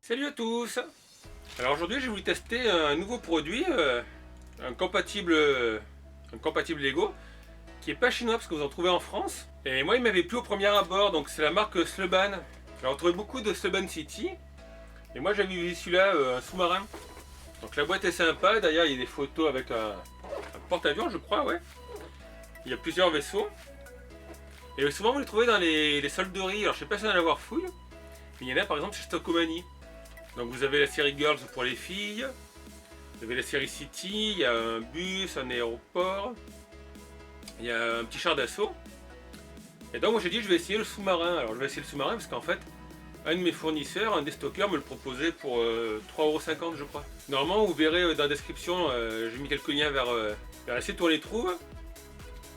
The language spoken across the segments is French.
Salut à tous. Alors aujourd'hui j'ai voulu tester un nouveau produit, un compatible Lego, qui est pas chinois parce que vous en trouvez en France. Et moi il m'avait plu au premier abord, donc c'est la marque Sluban. Alors on trouvait beaucoup de Sluban City, et moi j'avais vu celui-là, un sous-marin. Donc la boîte est sympa, derrière il y a des photos avec un porte-avions je crois, ouais. Il y a plusieurs vaisseaux. Et souvent vous les trouvez dans les solderies, alors je sais pas si on en a voir fouille, mais il y en a par exemple chez Stokomani. Donc vous avez la série Girls pour les filles, vous avez la série City, il y a un bus, un aéroport, il y a un petit char d'assaut. Et donc moi j'ai dit je vais essayer le sous-marin. Alors je vais essayer le sous-marin parce qu'en fait, un de mes fournisseurs, un des stockeurs me le proposait pour 3,50€ je crois. Normalement vous verrez dans la description, j'ai mis quelques liens vers la site où on les trouve.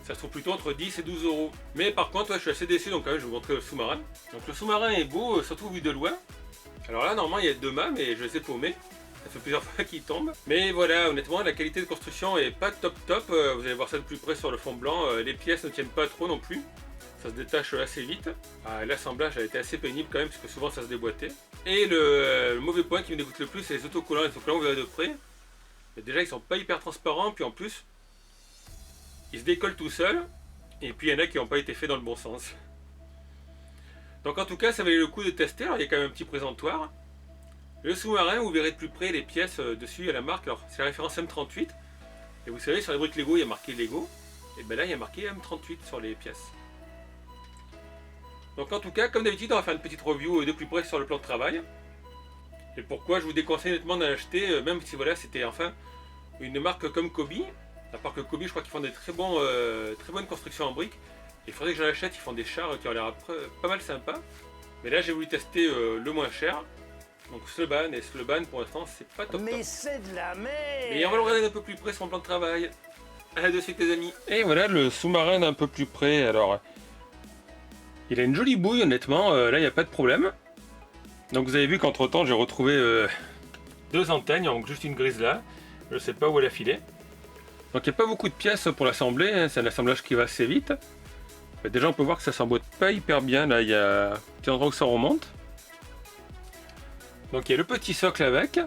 Ça se trouve plutôt entre 10 et 12€. Mais par contre ouais, je suis assez déçu, donc quand même je vais vous montrer le sous-marin. Donc le sous-marin est beau, surtout vu de loin. Alors là, normalement, il y a 2 mâts, mais je les ai paumés. Ça fait plusieurs fois qu'ils tombent. Mais voilà, honnêtement, la qualité de construction est pas top top. Vous allez voir ça de plus près sur le fond blanc. Les pièces ne tiennent pas trop non plus. Ça se détache assez vite. L'assemblage a été assez pénible quand même, parce que souvent ça se déboîtait. Et le mauvais point qui me dégoûte le plus, c'est les autocollants. Les autocollants, vous verrez de près. Mais déjà, ils sont pas hyper transparents. Puis en plus, ils se décollent tout seuls. Et puis il y en a qui n'ont pas été faits dans le bon sens. Donc en tout cas, ça valait le coup de tester. Alors il y a quand même un petit présentoir. Le sous-marin, vous verrez de plus près les pièces dessus à la marque. Alors c'est la référence M38. Et vous savez, sur les briques Lego, il y a marqué Lego. Et bien là, il y a marqué M38 sur les pièces. Donc en tout cas, comme d'habitude, on va faire une petite review de plus près sur le plan de travail. Et pourquoi je vous déconseille nettement d'en acheter, même si voilà, c'était enfin une marque comme Kobi. À part que Kobi, je crois qu'ils font des très bonnes constructions en briques. Il faudrait que j'en achète, ils font des chars qui ont l'air pas mal sympas. Mais là j'ai voulu tester le moins cher. Donc Sluban, et Sluban pour l'instant c'est pas top top. Mais c'est de la merde. Mais on va le regarder d'un peu plus près sur mon plan de travail. À de suite les amis. Et voilà le sous-marin d'un peu plus près. Alors il a une jolie bouille honnêtement, là il n'y a pas de problème. Donc vous avez vu qu'entre temps j'ai retrouvé 2 antennes, donc juste une grise là. Je sais pas où elle a filé. Donc il n'y a pas beaucoup de pièces pour l'assembler, hein. C'est un assemblage qui va assez vite. Mais déjà on peut voir que ça s'emboîte pas hyper bien, là il y a un petit endroit où ça remonte. Donc il y a le petit socle avec.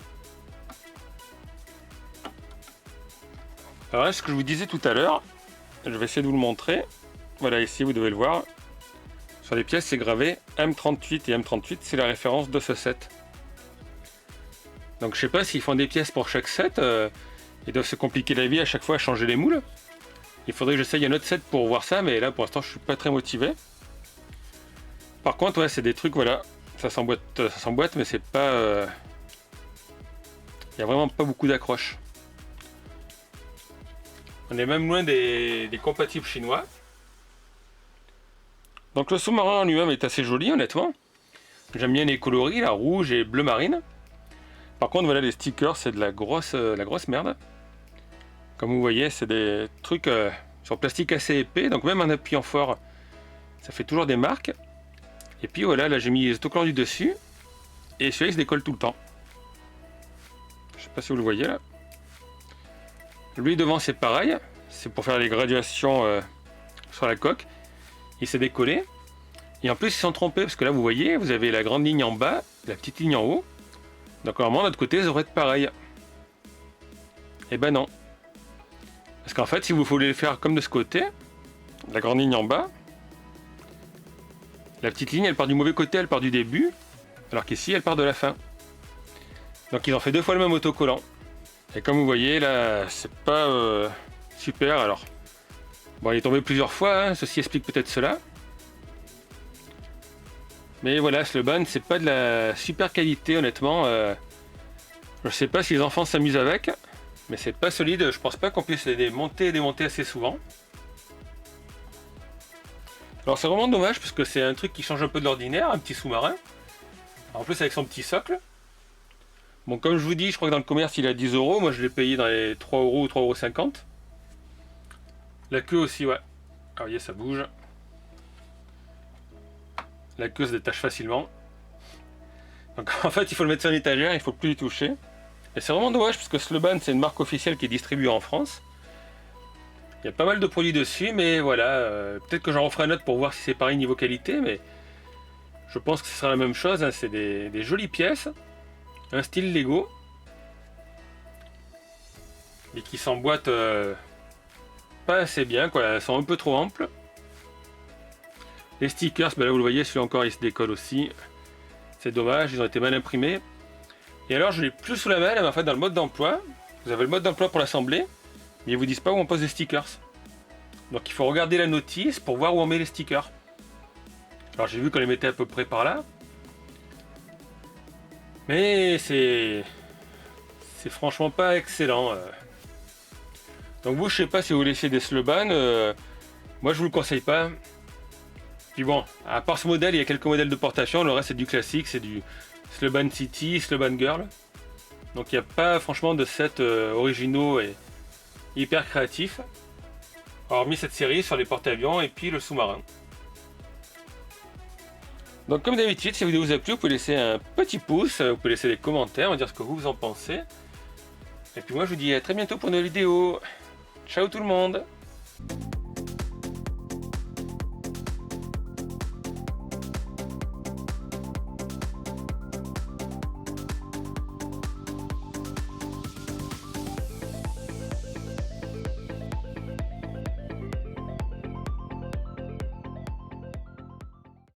Alors là ce que je vous disais tout à l'heure, je vais essayer de vous le montrer. Voilà ici vous devez le voir. Sur les pièces c'est gravé M38 et M38 c'est la référence de ce set. Donc je sais pas s'ils font des pièces pour chaque set, ils doivent se compliquer la vie à chaque fois à changer les moules. Il faudrait que j'essaye un autre set pour voir ça, mais là pour l'instant je suis pas très motivé. Par contre ouais c'est des trucs voilà, ça s'emboîte mais c'est pas... Il y a vraiment pas beaucoup d'accroches. On est même loin des compatibles chinois. Donc le sous-marin en lui-même est assez joli honnêtement. J'aime bien les coloris, là, rouge et bleu marine. Par contre voilà les stickers c'est de la grosse merde. Comme vous voyez, c'est des trucs sur plastique assez épais, donc même en appuyant fort, ça fait toujours des marques. Et puis voilà, là j'ai mis les autocollants du dessus, et celui-là il se décolle tout le temps. Je sais pas si vous le voyez là. Lui devant c'est pareil, c'est pour faire les graduations sur la coque. Il s'est décollé. Et en plus ils se sont trompés, parce que là vous voyez, vous avez la grande ligne en bas, la petite ligne en haut. Donc normalement de l'autre côté ça devrait être pareil. Et ben non. Parce qu'en fait, si vous voulez le faire comme de ce côté, la grande ligne en bas, la petite ligne elle part du mauvais côté, elle part du début, alors qu'ici elle part de la fin. Donc ils ont fait 2 fois le même autocollant. Et comme vous voyez là, c'est pas super. Alors, bon, il est tombé plusieurs fois, hein, ceci explique peut-être cela. Mais voilà, Sluban, c'est pas de la super qualité honnêtement. Je sais pas si les enfants s'amusent avec. Mais c'est pas solide, je pense pas qu'on puisse les monter et démonter assez souvent. Alors c'est vraiment dommage parce que c'est un truc qui change un peu de l'ordinaire, un petit sous-marin. En plus avec son petit socle. Bon comme je vous dis, je crois que dans le commerce il est à 10€, moi je l'ai payé dans les 3€ ou 3,50€. La queue aussi ouais. Ah vous voyez ça bouge. La queue se détache facilement. Donc en fait il faut le mettre sur une étagère, il faut plus y toucher. Et c'est vraiment dommage parce que Sluban c'est une marque officielle qui est distribuée en France. Il y a pas mal de produits dessus, mais voilà, peut-être que j'en referai un autre pour voir si c'est pareil niveau qualité, mais je pense que ce sera la même chose, hein. C'est des jolies pièces. un style Lego. Et qui s'emboîtent pas assez bien, quoi. Elles sont un peu trop amples. Les stickers, ben là vous le voyez, celui-là encore il se décolle aussi. C'est dommage, ils ont été mal imprimés. Et alors je l'ai plus sous la main, mais en fait dans le mode d'emploi, vous avez le mode d'emploi pour l'assembler, mais ils vous disent pas où on pose les stickers. Donc il faut regarder la notice pour voir où on met les stickers. Alors j'ai vu qu'on les mettait à peu près par là. Mais c'est franchement pas excellent. Donc vous, je sais pas si vous laissez des slogans, moi je vous le conseille pas. Puis bon, à part ce modèle, il y a quelques modèles de portation, le reste c'est du classique, c'est du Sloban City, Sloban Girl. Donc il n'y a pas franchement de sets originaux et hyper créatifs. Hormis cette série sur les porte-avions et puis le sous-marin. Donc comme d'habitude, si la vidéo vous a plu, vous pouvez laisser un petit pouce, vous pouvez laisser des commentaires, me dire ce que vous en pensez. Et puis moi je vous dis à très bientôt pour une nouvelle vidéo. Ciao tout le monde!